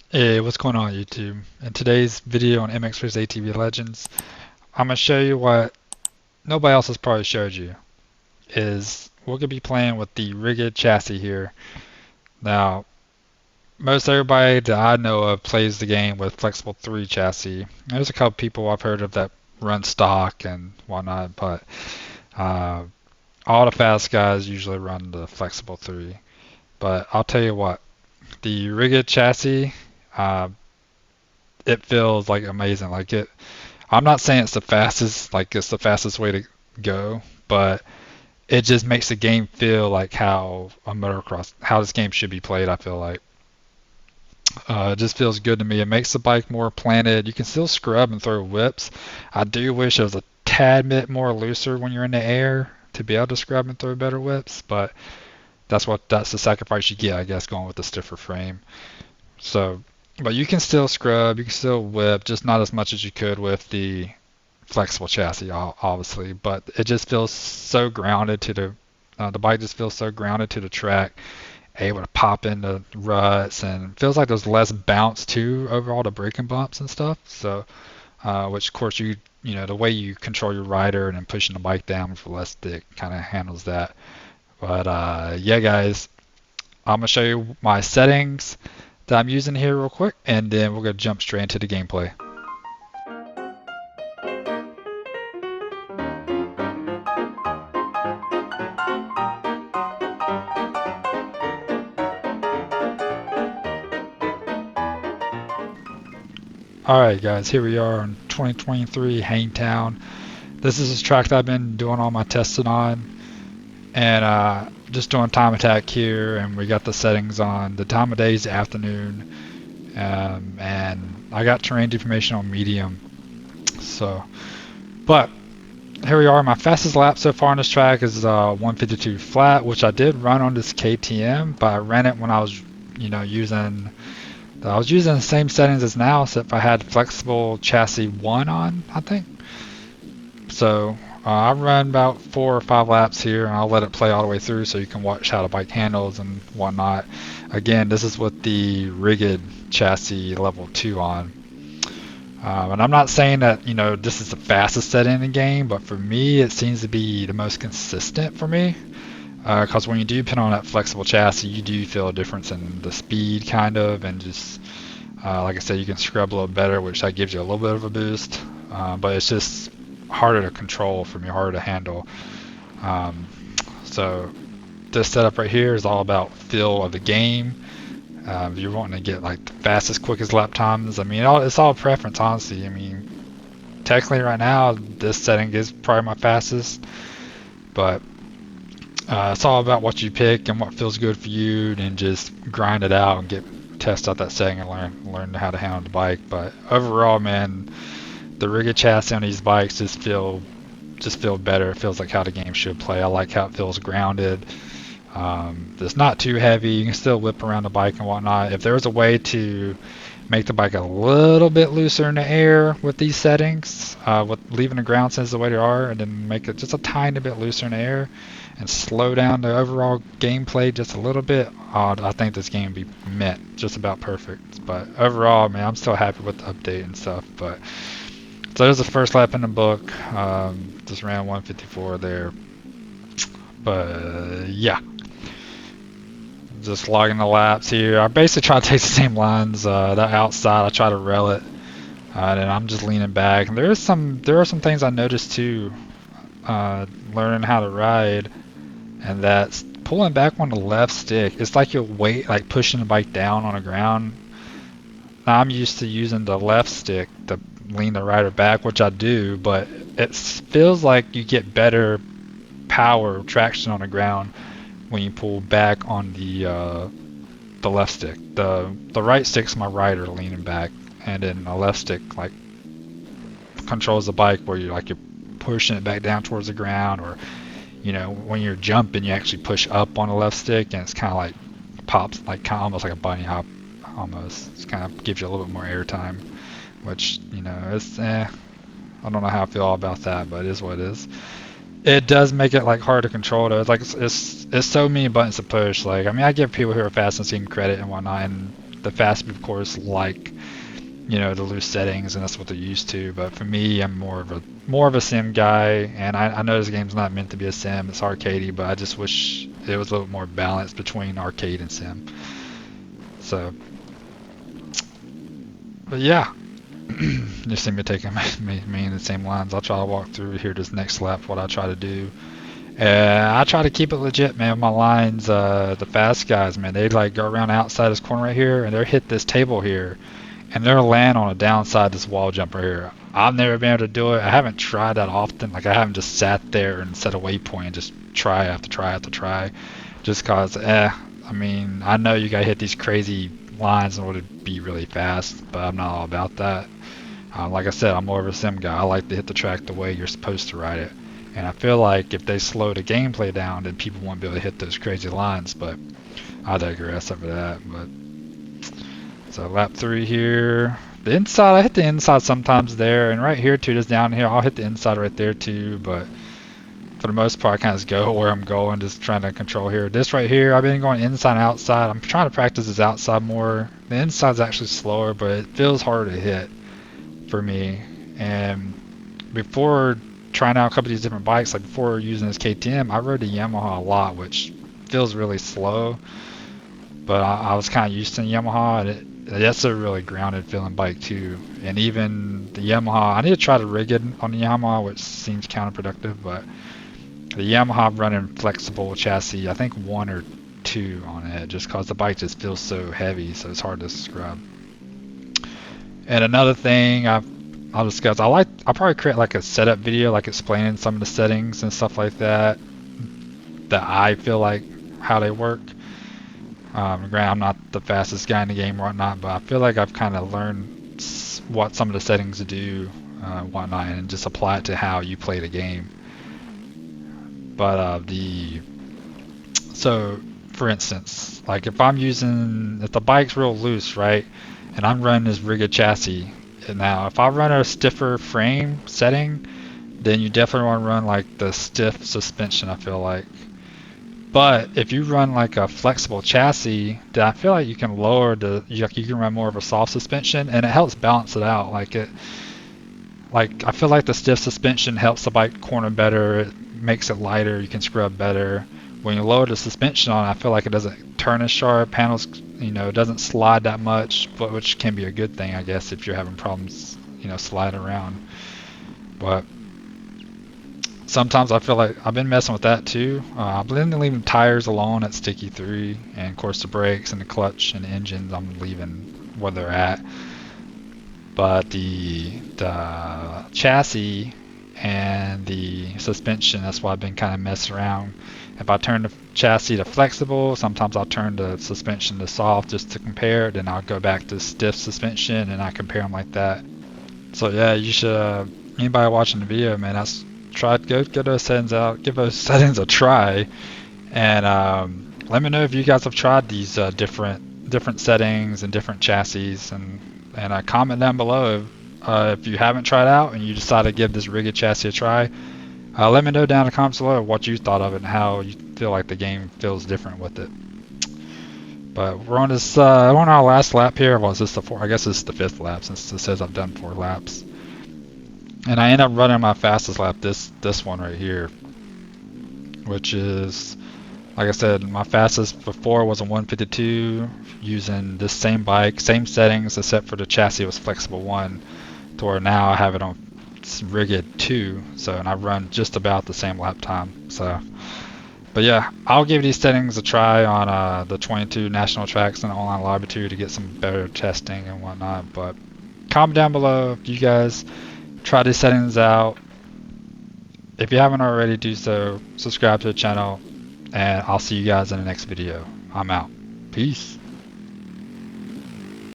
Hey, what's going on YouTube? In today's video on MX Race ATV Legends, I'm going to show you what nobody else has probably showed you. Is we're going to be playing with the Rigid chassis here. Now, most everybody that I know of plays the game with Flexible 3 chassis. There's a couple people I've heard of that run stock and whatnot, but uh, all the fast guys usually run the Flexible 3. But I'll tell you what, the Rigid chassis, uh, it feels like amazing. Like it I'm not saying it's the fastest, like it's the fastest way to go, but it just makes the game feel like how a motocross, how this game should be played. I feel like it just feels good to me. It makes the bike more planted. You can still scrub and throw whips. I do wish it was a tad bit more looser when you're in the air to be able to scrub and throw better whips, but that's the sacrifice you get, I guess, going with the stiffer frame. So, but you can still scrub, you can still whip, just not as much as you could with the flexible chassis, obviously, but it just feels so grounded to the bike just feels so grounded to the track, able to pop into ruts, and feels like there's less bounce too over all the braking bumps and stuff. So, which of course you know the way you control your rider and then pushing the bike down for less stick kind of handles that. But yeah, guys, I'm gonna show you my settings that I'm using here real quick, and then we're gonna jump straight into the gameplay. Alright guys, here we are in 2023 Hangtown. This is a track that I've been doing all my testing on, and just doing time attack here, and we got the settings on. The time of day is afternoon, and I got terrain deformation on medium. So, but here we are. My fastest lap so far on this track is 152 flat, which I did run on this KTM, but I ran it when I was, using the same settings as now, except I had flexible chassis 1 on, I think. So I run about 4 or 5 laps here, and I'll let it play all the way through so you can watch how the bike handles and whatnot. Again, this is with the Rigid chassis level 2 on. And I'm not saying that, this is the fastest setting in the game, but for me, it seems to be the most consistent for me. Because when you do put on that flexible chassis, you do feel a difference in the speed, kind of, and just like I said, you can scrub a little better, which that gives you a little bit of a boost. But it's just harder to control for me, harder to handle. Um, so this setup right here is all about feel of the game. If you're wanting to get like the fastest, quickest lap times, I mean, it's all preference, honestly. I mean, technically right now, this setting is probably my fastest, but it's all about what you pick and what feels good for you, and just grind it out and test out that setting and learn how to handle the bike. But overall, man, the Rigid chassis on these bikes just feel better. It feels like how the game should play. I like how it feels grounded. It's not too heavy. You can still whip around the bike and whatnot. If there was a way to make the bike a little bit looser in the air with these settings, with leaving the ground sensors the way they are, and then make it just a tiny bit looser in the air, and slow down the overall gameplay just a little bit, I think this game would be meant just about perfect. But overall, man, I'm still happy with the update and stuff. But so there's the first lap in the book. Just ran 154 there. But yeah, just logging the laps here. I basically try to take the same lines. That outside, I try to rail it, and I'm just leaning back. And there are some things I noticed too, learning how to ride, and that's pulling back on the left stick. It's like like pushing the bike down on the ground. Now, I'm used to using the left stick to lean the rider back, which I do, but it feels like you get better power traction on the ground when you pull back on the left stick. The right stick's my rider leaning back, and then the left stick like controls the bike where you're pushing it back down towards the ground, or when you're jumping you actually push up on the left stick, and it's kind of like pops like kind of almost like a bunny hop almost. It kind of gives you a little bit more air time, which it's I don't know how I feel about that, but it is what it is. It does make it like hard to control though. It's like it's so many buttons to push. Like, I mean, I give people who are fast and seem credit and whatnot, and the fast move course like, you know, the loose settings, and that's what they're used to. But for me, I'm more of a sim guy, and I know this game's not meant to be a sim, it's arcadey, but I just wish it was a little more balanced between arcade and sim. So, but yeah, you see me taking me in the same lines. I'll try to walk through here this next lap, what I try to do. I try to keep it legit, man. With my lines, the fast guys, man, they like go around outside this corner right here, and they'll hit this table here, and they'll land on a downside this wall jumper here. I've never been able to do it. I haven't tried that often. Like I haven't just sat there and set a waypoint and just try after try after try, just cause. I mean, I know you gotta hit these crazy lines in order to be really fast, but I'm not all about that. Like I said, I'm more of a sim guy. I like to hit the track the way you're supposed to ride it. And I feel like if they slow the gameplay down, then people won't be able to hit those crazy lines. But I digress over that. But so lap 3 here. The inside, I hit the inside sometimes there, and right here too, just down here, I'll hit the inside right there too. But for the most part, I kind of just go where I'm going, just trying to control here. This right here, I've been going inside and outside. I'm trying to practice this outside more. The inside's actually slower, but it feels harder to hit for me. And before trying out a couple of these different bikes, like before using this KTM, I rode the Yamaha a lot, which feels really slow, but I was kind of used to the Yamaha, and that's a really grounded feeling bike too. And even the Yamaha, I need to try to rig it on the Yamaha, which seems counterproductive, but the Yamaha I'm running flexible chassis, I think 1 or 2 on it, just cause the bike just feels so heavy, so it's hard to scrub. And another thing I'll discuss, I'll probably create like a setup video, like explaining some of the settings and stuff like that I feel like how they work. Granted, I'm not the fastest guy in the game or whatnot, but I feel like I've kind of learned what some of the settings do, whatnot, and just apply it to how you play the game. But so for instance, like if the bike's real loose, right, and I'm running this rigid chassis. Now, if I run a stiffer frame setting, then you definitely want to run like the stiff suspension, I feel like. But if you run like a flexible chassis, then I feel like you can you can run more of a soft suspension, and it helps balance it out. Like I feel like the stiff suspension helps the bike corner better, it makes it lighter, you can scrub better. When you lower the suspension on, I feel like it doesn't turn as sharp, handles, you know, it doesn't slide that much, but which can be a good thing, I guess, if you're having problems, you know, sliding around. But sometimes I feel like I've been messing with that too. I've been leaving tires alone at Sticky 3, and of course the brakes and the clutch and the engines I'm leaving where they're at. But the chassis and the suspension, that's why I've been kind of messing around. If I turn the chassis to flexible, sometimes I'll turn the suspension to soft just to compare, then I'll go back to stiff suspension and I compare them like that. So yeah, you should, anybody watching the video, man, go those settings out, give those settings a try, and let me know if you guys have tried these different settings and different chassis, and comment down below if you haven't tried out and you decide to give this rigid chassis a try. Let me know down in the comments below what you thought of it and how you feel like the game feels different with it. But we're on this on our last lap here. Well, is this the 4th? I guess this is the 5th lap since it says I've done 4 laps. And I end up running my fastest lap, this one right here, which is, like I said, my fastest before was a 152 using this same bike, same settings, except for the chassis was flexible 1, to where now I have it on rigid 2, and I run just about the same lap time. So, but yeah, I'll give these settings a try on the 22 national tracks and online lobby 2 to get some better testing and whatnot. But comment down below if you guys try these settings out. If you haven't already, do so. Subscribe to the channel, and I'll see you guys in the next video. I'm out. Peace.